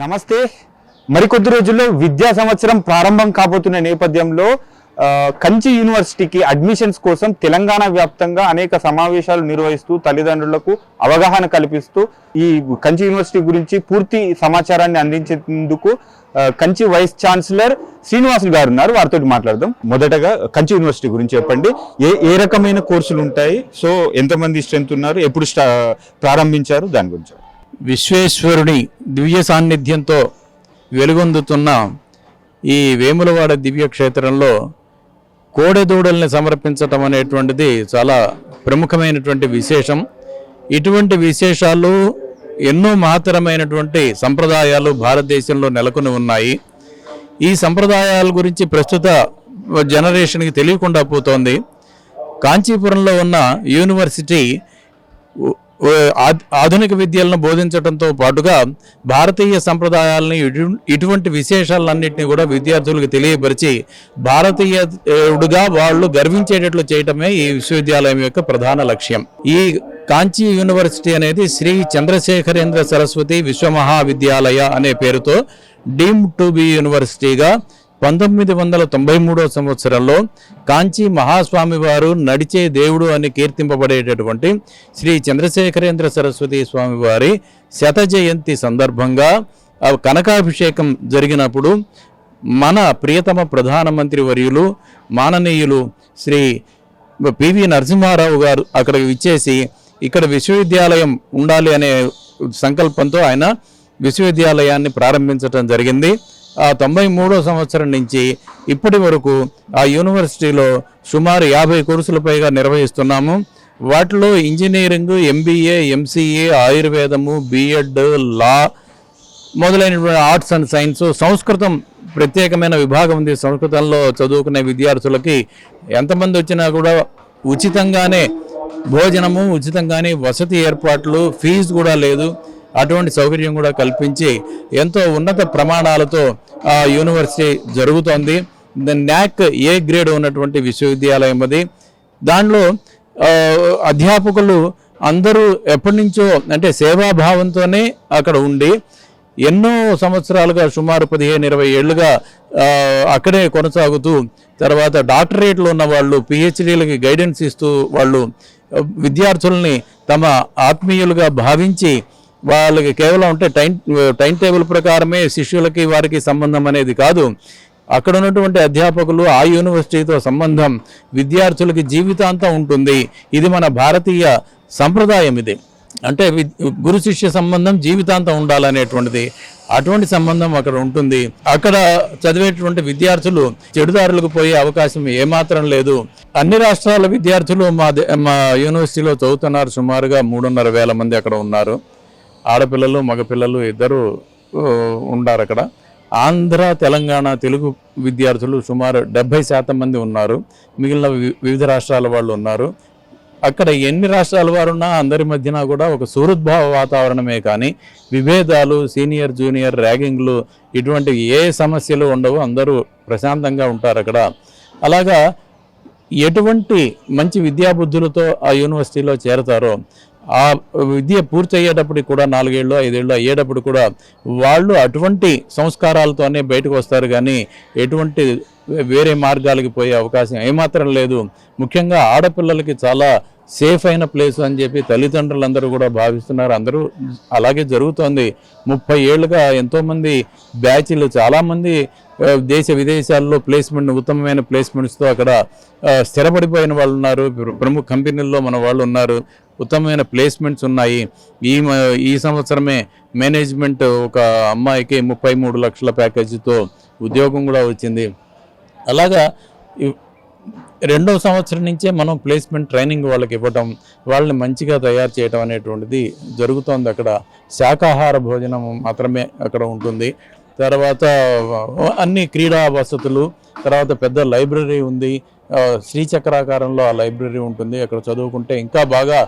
నమస్తే. మరికొద్ది రోజుల్లో విద్యా సంవత్సరం ప్రారంభం కాబోతున్న నేపథ్యంలో కంచి యూనివర్సిటీకి అడ్మిషన్స్ కోసం తెలంగాణ వ్యాప్తంగా అనేక సమావేశాలు నిర్వహిస్తూ తల్లిదండ్రులకు అవగాహన కల్పిస్తూ ఈ కంచి యూనివర్సిటీ గురించి పూర్తి సమాచారాన్ని అందించేందుకు కంచి వైస్ ఛాన్సలర్ శ్రీనివాసులు గారు ఉన్నారు. వారితో మాట్లాడదాం. మొదటగా కంచి యూనివర్సిటీ గురించి చెప్పండి. ఏ రకమైన కోర్సులు ఉంటాయి, సో ఎంతమంది స్ట్రెంత్ ఉన్నారు, ఎప్పుడు ప్రారంభించారు, దాని గురించి. విశ్వేశ్వరుని దివ్య సాన్నిధ్యంతో వెలుగొందుతున్న ఈ వేములవాడ దివ్యక్షేత్రంలో కోడెదూడల్ని సమర్పించటం అనేటువంటిది చాలా ప్రముఖమైనటువంటి విశేషం. ఇటువంటి విశేషాలు ఎన్నో మహత్తరమైనటువంటి సంప్రదాయాలు భారతదేశంలో నెలకొని ఉన్నాయి. ఈ సంప్రదాయాల గురించి ప్రస్తుత జనరేషన్కి తెలియకుండా పోతోంది. కాంచీపురంలో ఉన్న యూనివర్సిటీ ఆధునిక విద్యలను బోధించడంతో పాటుగా భారతీయ సంప్రదాయాలని ఇటువంటి విశేషాలన్నింటినీ కూడా విద్యార్థులకు తెలియపరిచి భారతీయుడుగా వాళ్ళు గర్వించేటట్లు చేయటమే ఈ విశ్వవిద్యాలయం యొక్క ప్రధాన లక్ష్యం. ఈ కాంచీ యూనివర్సిటీ అనేది శ్రీ చంద్రశేఖరేంద్ర సరస్వతి విశ్వమహావిద్యాలయ అనే పేరుతో డీమ్డ్ టు బి యూనివర్సిటీగా 1993 సంవత్సరంలో కాంచీ మహాస్వామి వారు నడిచే దేవుడు అని కీర్తింపబడేటటువంటి శ్రీ చంద్రశేఖరేంద్ర సరస్వతి స్వామి వారి శత జయంతి సందర్భంగా కనకాభిషేకం జరిగినప్పుడు మన ప్రియతమ ప్రధానమంత్రి వర్యులు మాననీయులు శ్రీ పివి నరసింహారావు గారు అక్కడికి విచ్చేసి ఇక్కడ విశ్వవిద్యాలయం ఉండాలి అనే సంకల్పంతో ఆయన విశ్వవిద్యాలయాన్ని ప్రారంభించడం జరిగింది. ఆ 93 సంవత్సరం నుంచి ఇప్పటి వరకు ఆ యూనివర్సిటీలో సుమారు 50 కోర్సుల పైగా నిర్వహిస్తున్నాము. వాటిలో ఇంజనీరింగ్, MBA, MCA, ఆయుర్వేదము, B.Ed, లా మొదలైనటువంటి ఆర్ట్స్ అండ్ సైన్స్, సంస్కృతం ప్రత్యేకమైన విభాగం ఉంది. సంస్కృతంలో చదువుకునే విద్యార్థులకి ఎంతమంది వచ్చినా కూడా ఉచితంగానే భోజనము, ఉచితంగానే వసతి ఏర్పాట్లు, ఫీజు కూడా లేదు. అటువంటి సౌకర్యం కూడా కల్పించి ఎంతో ఉన్నత ప్రమాణాలతో ఆ యూనివర్సిటీ జరుగుతోంది. NAC A గ్రేడ్ ఉన్నటువంటి విశ్వవిద్యాలయం అది. దానిలో అధ్యాపకులు అందరూ ఎప్పటి నుంచో అంటే సేవాభావంతోనే అక్కడ ఉండి ఎన్నో సంవత్సరాలుగా సుమారు 15-20 ఏళ్ళుగా అక్కడే కొనసాగుతూ తర్వాత డాక్టరేట్లు ఉన్న వాళ్ళు PhDలకి గైడెన్స్ ఇస్తూ వాళ్ళు విద్యార్థుల్ని తమ ఆత్మీయులుగా భావించి వాళ్ళకి కేవలం అంటే టైం టేబుల్ ప్రకారమే శిష్యులకి వారికి సంబంధం అనేది కాదు. అక్కడ ఉన్నటువంటి అధ్యాపకులు ఆ యూనివర్సిటీతో సంబంధం విద్యార్థులకి జీవితాంతం ఉంటుంది. ఇది మన భారతీయ సంప్రదాయం. ఇది అంటే గురు శిష్య సంబంధం జీవితాంతం ఉండాలనేటువంటిది. అటువంటి సంబంధం అక్కడ ఉంటుంది. అక్కడ చదివేటువంటి విద్యార్థులు చెడుదారులకు పోయే అవకాశం ఏమాత్రం లేదు. అన్ని రాష్ట్రాల విద్యార్థులు మా యూనివర్సిటీలో చదువుతున్నారు. సుమారుగా 3,500 మంది అక్కడ ఉన్నారు. ఆడపిల్లలు, మగపిల్లలు ఇద్దరు ఉన్నారు అక్కడ. ఆంధ్ర, తెలంగాణ, తెలుగు విద్యార్థులు సుమారు 70% మంది ఉన్నారు. మిగిలిన వివిధ రాష్ట్రాల వాళ్ళు ఉన్నారు. అక్కడ ఎన్ని రాష్ట్రాల వారు ఉన్నా అందరి మధ్యన కూడా ఒక సుహృద్భావ వాతావరణమే కానీ విభేదాలు, సీనియర్ జూనియర్ ర్యాగింగ్లు ఇటువంటి ఏ సమస్యలు ఉండవు. అందరూ ప్రశాంతంగా ఉంటారు అక్కడ. అలాగా ఎటువంటి మంచి విద్యాబుద్ధులతో ఆ యూనివర్సిటీలో చేరతారో ఆ విద్య పూర్తి అయ్యేటప్పటికి కూడా 4 ఏళ్ళు 5 ఏళ్ళు అయ్యేటప్పుడు కూడా వాళ్ళు అటువంటి సంస్కారాలతోనే బయటకు వస్తారు. కానీ ఎటువంటి వేరే మార్గాలకి పోయే అవకాశం ఏమాత్రం లేదు. ముఖ్యంగా ఆడపిల్లలకి చాలా సేఫ్ అయిన ప్లేస్ అని చెప్పి తల్లిదండ్రులందరూ కూడా భావిస్తున్నారు. అందరూ అలాగే జరుగుతోంది. 30 ఏళ్ళుగా ఎంతోమంది బ్యాచ్లు చాలామంది దేశ విదేశాల్లో ప్లేస్మెంట్, ఉత్తమమైన ప్లేస్మెంట్స్తో అక్కడ స్థిరపడిపోయిన వాళ్ళు ఉన్నారు. ప్రముఖ కంపెనీల్లో మన వాళ్ళు ఉన్నారు. ఉత్తమమైన ప్లేస్మెంట్స్ ఉన్నాయి. ఈ సంవత్సరమే మేనేజ్మెంట్ ఒక అమ్మాయికి 33 లక్షల ప్యాకేజీతో ఉద్యోగం కూడా వచ్చింది. అలాగా 2వ సంవత్సరం నుంచే మనం ప్లేస్మెంట్ ట్రైనింగ్ వాళ్ళకి ఇవ్వటం, వాళ్ళని మంచిగా తయారు చేయటం అనేటువంటిది జరుగుతోంది. అక్కడ శాకాహార భోజనం మాత్రమే అక్కడ ఉంటుంది. తర్వాత అన్ని క్రీడా వసతులు, తర్వాత పెద్ద లైబ్రరీ ఉంది. శ్రీచక్రాకారంలో ఆ లైబ్రరీ ఉంటుంది. అక్కడ చదువుకుంటే ఇంకా బాగా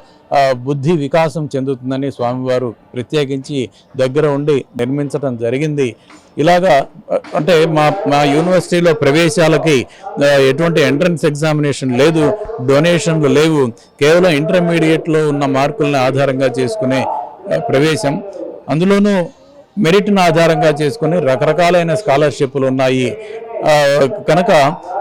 బుద్ధి వికాసం చెందుతుందని స్వామివారు ప్రత్యేకించి దగ్గర ఉండి నిర్మించడం జరిగింది. ఇలాగా అంటే మా యూనివర్సిటీలో ప్రవేశాలకి ఎటువంటి ఎంట్రన్స్ ఎగ్జామినేషన్ లేదు, డొనేషన్లు లేవు. కేవలం ఇంటర్మీడియట్లో ఉన్న మార్కుల్ని ఆధారంగా చేసుకునే ప్రవేశం. అందులోనూ మెరిట్ను ఆధారంగా చేసుకుని రకరకాలైన స్కాలర్షిప్లు ఉన్నాయి. కనుక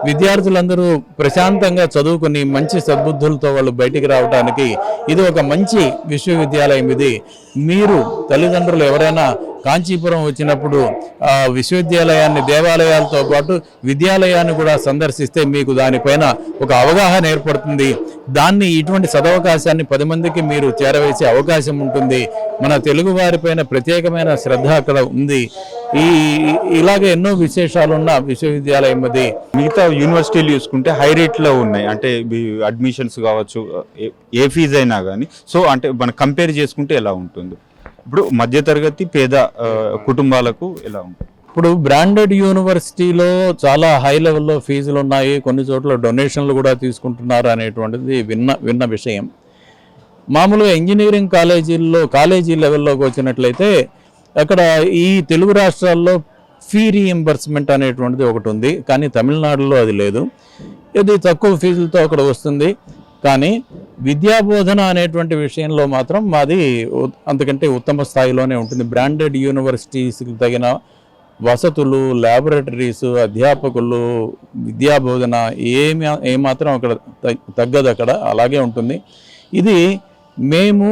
విద్యార్థులందరూ ప్రశాంతంగా చదువుకుని మంచి సద్బుద్ధులతో వాళ్ళు బయటికి రావడానికి ఇది ఒక మంచి విశ్వవిద్యాలయం. ఇది మీరు తల్లిదండ్రులు ఎవరైనా కాంచీపురం వచ్చినప్పుడు విశ్వవిద్యాలయాన్ని దేవాలయాలతో పాటు విద్యాలయాన్ని కూడా సందర్శిస్తే మీకు దానిపైన ఒక అవగాహన ఏర్పడుతుంది. దాన్ని ఇటువంటి సదవకాశాన్ని 10 మందికి మీరు చేరవేసే అవకాశం ఉంటుంది. మన తెలుగు వారిపైన ప్రత్యేకమైన శ్రద్ధ అక్కడ ఉంది. ఇలాగే ఎన్నో విశేషాలున్న విశ్వవిద్యాలయం అది. మిగతా యూనివర్సిటీలు చూసుకుంటే హై రేట్లో ఉన్నాయి, అంటే అడ్మిషన్స్ కావచ్చు, ఏ ఫీజు అయినా కానీ. సో అంటే మనం కంపేర్ చేసుకుంటే ఎలా ఉంటుంది? ఇప్పుడు మధ్యతరగతి పేద కుటుంబాలకు ఎలా ఉంటుంది? ఇప్పుడు బ్రాండెడ్ యూనివర్సిటీలో చాలా హై లెవెల్లో ఫీజులు ఉన్నాయి, కొన్ని చోట్ల డొనేషన్లు కూడా తీసుకుంటున్నారు అనేటువంటిది విన్న విషయం. మామూలుగా ఇంజనీరింగ్ కాలేజీ లెవెల్లోకి వచ్చినట్లయితే అక్కడ ఈ తెలుగు రాష్ట్రాల్లో ఫీ రీఎంబర్స్మెంట్ అనేటువంటిది ఒకటి ఉంది, కానీ తమిళనాడులో అది లేదు. ఇది తక్కువ ఫీజులతో అక్కడ వస్తుంది. కానీ విద్యాబోధన అనేటువంటి విషయంలో మాత్రం మాది అంతకంటే ఉత్తమ స్థాయిలోనే ఉంటుంది. బ్రాండెడ్ యూనివర్సిటీస్కి తగిన వసతులు, ల్యాబొరేటరీస్, అధ్యాపకులు, విద్యాబోధన ఏమాత్రం అక్కడ తగ్గదు, అక్కడ అలాగే ఉంటుంది. ఇది మేము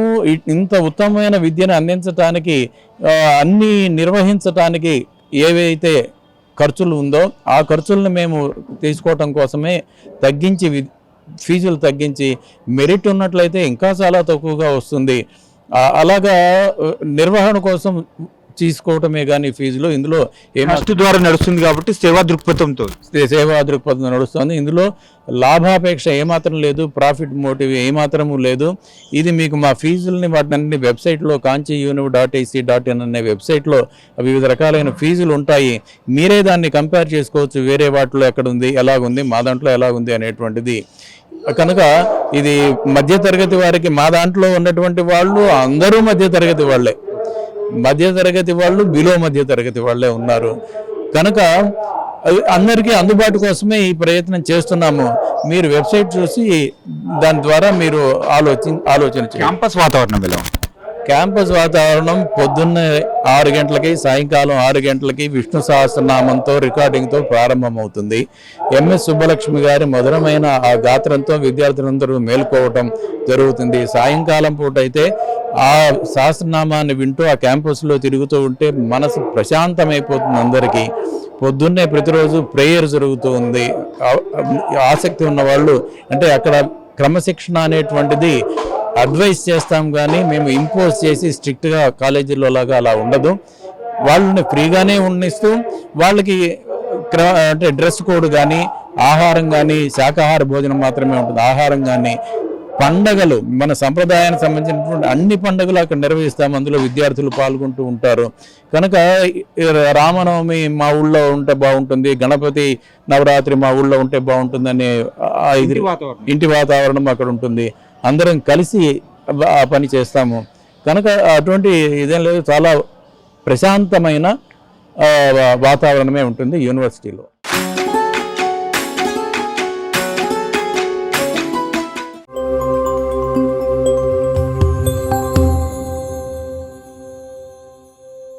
ఇంత ఉత్తమమైన విద్యను అందించడానికి, అన్నీ నిర్వహించటానికి ఏవైతే ఖర్చులు ఉందో ఆ ఖర్చులను మేము తీసుకోవటం కోసమే ఫీజులు తగ్గించి, మెరిట్ ఉన్నట్లయితే ఇంకా చాలా తక్కువగా వస్తుంది. అలాగా నిర్వహణ కోసం తీసుకోవటమే కానీ ఫీజులు ఇందులో ట్రస్ట్ ద్వారా నడుస్తుంది కాబట్టి సేవా దృక్పథంతో నడుస్తుంది. ఇందులో లాభాపేక్ష ఏమాత్రం లేదు, ప్రాఫిట్ మోటివ్ ఏమాత్రము లేదు. ఇది మీకు మా ఫీజుల్ని వాటిని వెబ్సైట్లో kanchiuniv.ac.in అనే వెబ్సైట్లో వివిధ రకాలైన ఫీజులు ఉంటాయి. మీరే దాన్ని కంపేర్ చేసుకోవచ్చు, వేరే వాటిలో ఎక్కడుంది, ఎలాగుంది, మా దాంట్లో ఎలాగుంది అనేటువంటిది. కనుక ఇది మధ్యతరగతి వారికి, మా దాంట్లో ఉన్నటువంటి వాళ్ళు అందరూ మధ్యతరగతి వాళ్ళే, బిలో మధ్యతరగతి వాళ్ళే ఉన్నారు. కనుక అందరికీ అందుబాటు కోసమే ఈ ప్రయత్నం చేస్తున్నాము. మీరు వెబ్సైట్ చూసి దాని ద్వారా మీరు ఆలోచన చేయండి. క్యాంపస్ వాతావరణం పొద్దున్న 6 గంటలకి, సాయంకాలం 6 గంటలకి విష్ణు సహస్రనామంతో రికార్డింగ్తో ప్రారంభమవుతుంది. ఎంఎస్ సుబ్బలక్ష్మి గారి మధురమైన ఆ గాత్రంతో విద్యార్థులందరూ మేల్కోవటం జరుగుతుంది. సాయంకాలం పూట అయితే ఆ సహస్రనామాన్ని వింటూ ఆ క్యాంపస్లో తిరుగుతూ ఉంటే మనసు ప్రశాంతమైపోతుంది అందరికీ. పొద్దున్నే ప్రతిరోజు ప్రేయర్ జరుగుతూ ఉంది. ఆసక్తి ఉన్న వాళ్ళు, అంటే అక్కడ క్రమశిక్షణ అనేటువంటిది అడ్వైస్ చేస్తాం, కానీ మేము ఇంపోజ్ చేసి స్ట్రిక్ట్గా కాలేజీలో లాగా అలా ఉండదు. వాళ్ళని ఫ్రీగానే ఉండిస్తూ వాళ్ళకి అంటే డ్రెస్ కోడ్ కానీ, ఆహారం కానీ శాకాహార భోజనం మాత్రమే ఉంటుంది. ఆహారం కానీ, పండగలు, మన సంప్రదాయానికి సంబంధించినటువంటి అన్ని పండుగలు అక్కడ నిర్వహిస్తాము. అందులో విద్యార్థులు పాల్గొంటూ ఉంటారు. కనుక రామనవమి మా ఊళ్ళో ఉంటే బాగుంటుంది, గణపతి నవరాత్రి మా ఊళ్ళో ఉంటే బాగుంటుంది అనే ఇంటి వాతావరణం అక్కడ ఉంటుంది. అందరం కలిసి ఆ పని చేస్తాము. కనుక అటువంటి ఇదేం లేదు, చాలా ప్రశాంతమైన వాతావరణమే ఉంటుంది యూనివర్సిటీలో.